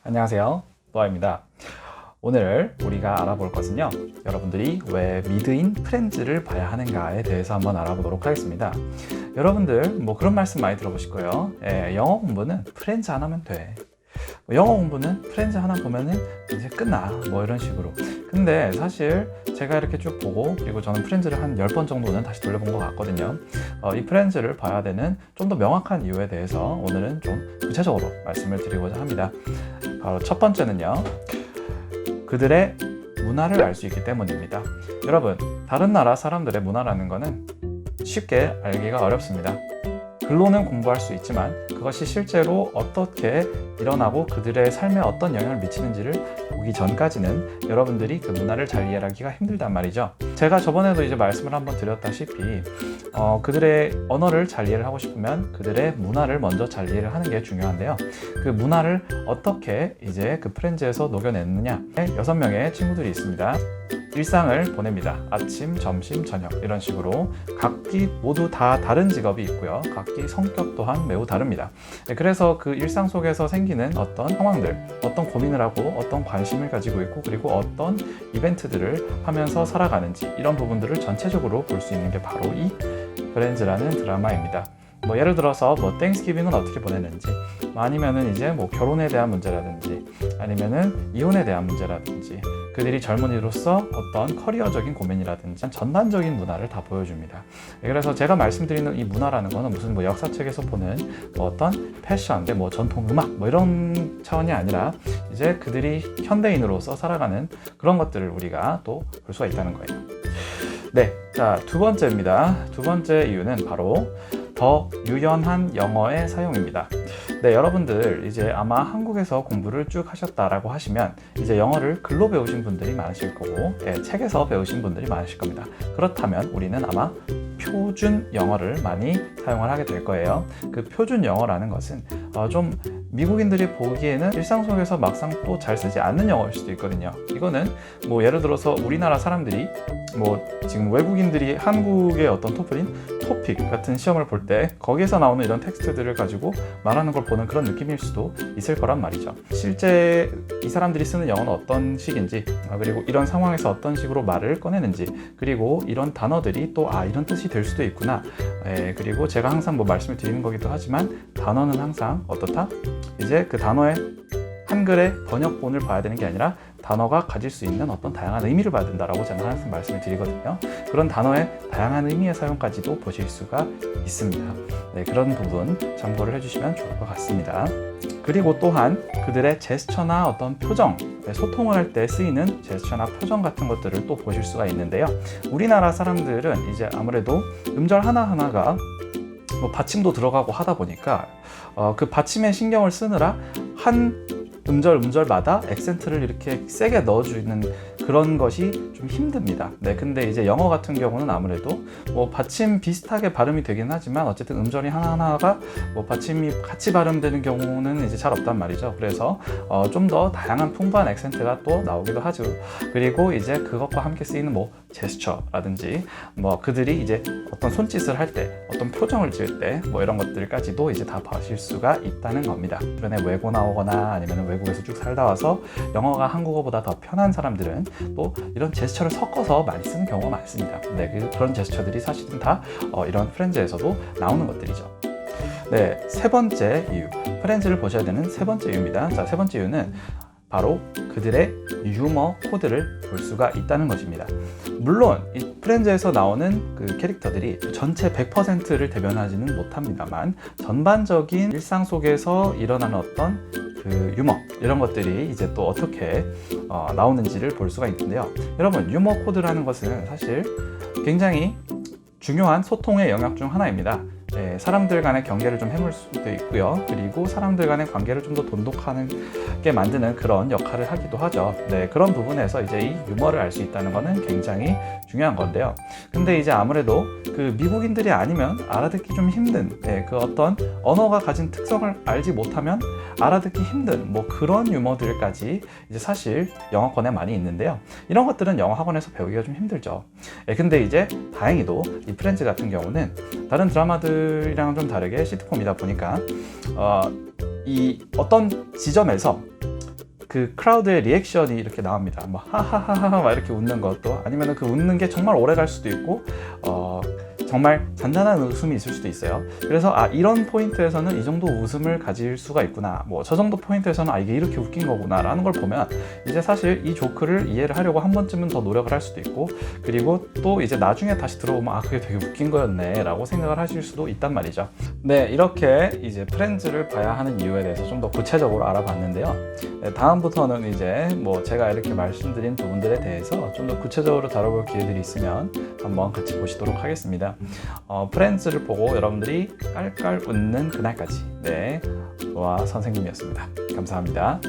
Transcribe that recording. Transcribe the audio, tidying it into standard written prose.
안녕하세요, 노아입니다. 오늘 우리가 알아볼 것은요, 여러분들이 왜 미드인 프렌즈를 봐야 하는가에 대해서 한번 알아보도록 하겠습니다. 여러분들 뭐 그런 말씀 많이 들어보실 거예요. 영어 공부는 프렌즈 하나 하면 돼. 영어 공부는 프렌즈 하나 보면은 이제 끝나, 뭐 이런 식으로. 근데 사실 제가 이렇게 쭉 보고, 그리고 저는 프렌즈를 한 10번 정도는 다시 돌려본 것 같거든요. 이 프렌즈를 봐야 되는 좀 더 명확한 이유에 대해서 오늘은 좀 구체적으로 말씀을 드리고자 합니다. 바로 첫 번째는요, 그들의 문화를 알 수 있기 때문입니다. 여러분, 다른 나라 사람들의 문화라는 거는 쉽게 알기가 어렵습니다. 글로는 공부할 수 있지만 그것이 실제로 어떻게 일어나고 그들의 삶에 어떤 영향을 미치는지를 보기 전까지는 여러분들이 그 문화를 잘 이해하기가 힘들단 말이죠. 제가 저번에도 이제 말씀을 한번 드렸다시피 그들의 언어를 잘 이해를 하고 싶으면 그들의 문화를 먼저 잘 이해를 하는 게 중요한데요. 그 문화를 어떻게 이제 그 프렌즈에서 녹여내느냐, 6명의 친구들이 있습니다. 일상을 보냅니다. 아침, 점심, 저녁 이런 식으로 각기 모두 다 다른 직업이 있고요. 각기 성격 또한 매우 다릅니다. 그래서 그 일상 속에서 생기는 어떤 상황들, 어떤 고민을 하고 어떤 관심을 가지고 있고, 그리고 어떤 이벤트들을 하면서 살아가는지, 이런 부분들을 전체적으로 볼 수 있는 게 바로 이 프렌즈라는 드라마입니다. 뭐 예를 들어서 뭐 땡스기빙은 어떻게 보내는지, 아니면은 이제 뭐 결혼에 대한 문제라든지, 아니면은 이혼에 대한 문제라든지, 그들이 젊은이로서 어떤 커리어적인 고민이라든지 전반적인 문화를 다 보여줍니다. 그래서 제가 말씀드리는 이 문화라는 거는 무슨 뭐 역사책에서 보는 뭐 어떤 패션, 뭐 전통 음악 뭐 이런 차원이 아니라 이제 그들이 현대인으로서 살아가는 그런 것들을 우리가 또 볼 수가 있다는 거예요. 네, 자, 두 번째입니다. 두 번째 이유는 바로 더 유연한 영어의 사용입니다. 네, 여러분들 이제 아마 한국에서 공부를 쭉 하셨다라고 하시면 이제 영어를 글로 배우신 분들이 많으실 거고, 책에서 배우신 분들이 많으실 겁니다. 그렇다면 우리는 아마 표준 영어를 많이 사용을 하게 될 거예요. 그 표준 영어라는 것은 좀 미국인들이 보기에는 일상 속에서 막상 또 잘 쓰지 않는 영어일 수도 있거든요. 이거는 뭐 예를 들어서 우리나라 사람들이 뭐 지금 외국인들이 한국의 어떤 토플인 토픽 같은 시험을 볼 때 거기에서 나오는 이런 텍스트들을 가지고 말하는 걸 보는 그런 느낌일 수도 있을 거란 말이죠. 실제 이 사람들이 쓰는 영어는 어떤 식인지, 그리고 이런 상황에서 어떤 식으로 말을 꺼내는지, 그리고 이런 단어들이 또 이런 뜻이 될 수도 있구나. 그리고 제가 항상 뭐 말씀을 드리는 거기도 하지만 단어는 항상 어떻다? 이제 그 단어의 한글의 번역본을 봐야 되는 게 아니라 단어가 가질 수 있는 어떤 다양한 의미를 봐야 된다라고 저는 항상 말씀을 드리거든요. 그런 단어의 다양한 의미의 사용까지도 보실 수가 있습니다. 네, 그런 부분 참고를 해주시면 좋을 것 같습니다. 그리고 또한 그들의 제스처나 어떤 표정, 소통을 할 때 쓰이는 제스처나 표정 같은 것들을 또 보실 수가 있는데요. 우리나라 사람들은 이제 아무래도 음절 하나하나가 뭐 받침도 들어가고 하다 보니까 그 받침에 신경을 쓰느라 한 음절마다 액센트를 이렇게 세게 넣어주는 그런 것이 좀 힘듭니다. 네, 근데 이제 영어 같은 경우는 아무래도 뭐 받침 비슷하게 발음이 되긴 하지만 어쨌든 음절이 하나하나가 뭐 받침이 같이 발음되는 경우는 이제 잘 없단 말이죠. 그래서 좀 더 다양한 풍부한 액센트가 또 나오기도 하죠. 그리고 이제 그것과 함께 쓰이는 뭐 제스처라든지, 뭐 그들이 이제 어떤 손짓을 할 때, 어떤 표정을 지을 때, 뭐 이런 것들까지도 이제 다 보실 수가 있다는 겁니다. 주변에 외고 나오거나 아니면 외국에서 쭉 살다 와서 영어가 한국어보다 더 편한 사람들은 또 이런 제스처를 섞어서 많이 쓰는 경우가 많습니다. 네, 그런 제스처들이 사실은 다 이런 프렌즈에서도 나오는 것들이죠. 네, 세 번째 이유, 프렌즈를 보셔야 되는 세 번째 이유입니다. 자, 세 번째 이유는 바로 그들의 유머 코드를 볼 수가 있다는 것입니다. 물론 이 프렌즈에서 나오는 그 캐릭터들이 전체 100%를 대변하지는 못합니다만 전반적인 일상 속에서 일어나는 어떤 그 유머, 이런 것들이 이제 또 어떻게 나오는지를 볼 수가 있는데요. 여러분, 유머 코드라는 것은 사실 굉장히 중요한 소통의 영역 중 하나입니다. 사람들 간의 경계를 좀 해물 수도 있고요. 그리고 사람들 간의 관계를 좀 더 돈독하게 만드는 그런 역할을 하기도 하죠. 네, 그런 부분에서 이제 이 유머를 알 수 있다는 것은 굉장히 중요한 건데요. 근데 이제 아무래도 그 미국인들이 아니면 알아듣기 좀 힘든, 그 어떤 언어가 가진 특성을 알지 못하면 알아듣기 힘든 뭐 그런 유머들까지 이제 사실 영어권에 많이 있는데요. 이런 것들은 영어 학원에서 배우기가 좀 힘들죠. 근데 이제 다행히도 이 프렌즈 같은 경우는 다른 드라마들이랑 좀 다르게 시트콤이다 보니까 이 어떤 지점에서 그 크라우드의 리액션이 이렇게 나옵니다. 뭐 하하하하 막 이렇게 웃는 것도, 아니면 그 웃는 게 정말 오래 갈 수도 있고 정말 잔잔한 웃음이 있을 수도 있어요. 그래서 이런 포인트에서는 이 정도 웃음을 가질 수가 있구나, 뭐 저 정도 포인트에서는 이게 이렇게 웃긴 거구나 라는 걸 보면 이제 사실 이 조크를 이해를 하려고 한 번쯤은 더 노력을 할 수도 있고, 그리고 또 이제 나중에 다시 들어보면 그게 되게 웃긴 거였네 라고 생각을 하실 수도 있단 말이죠. 네, 이렇게 이제 프렌즈를 봐야 하는 이유에 대해서 좀 더 구체적으로 알아봤는데요. 네, 다음부터는 이제 뭐 제가 이렇게 말씀드린 부분들에 대해서 좀 더 구체적으로 다뤄볼 기회들이 있으면 한번 같이 보시도록 하겠습니다. 프렌즈를 보고 여러분들이 깔깔 웃는 그날까지, 네, 노아 선생님이었습니다. 감사합니다.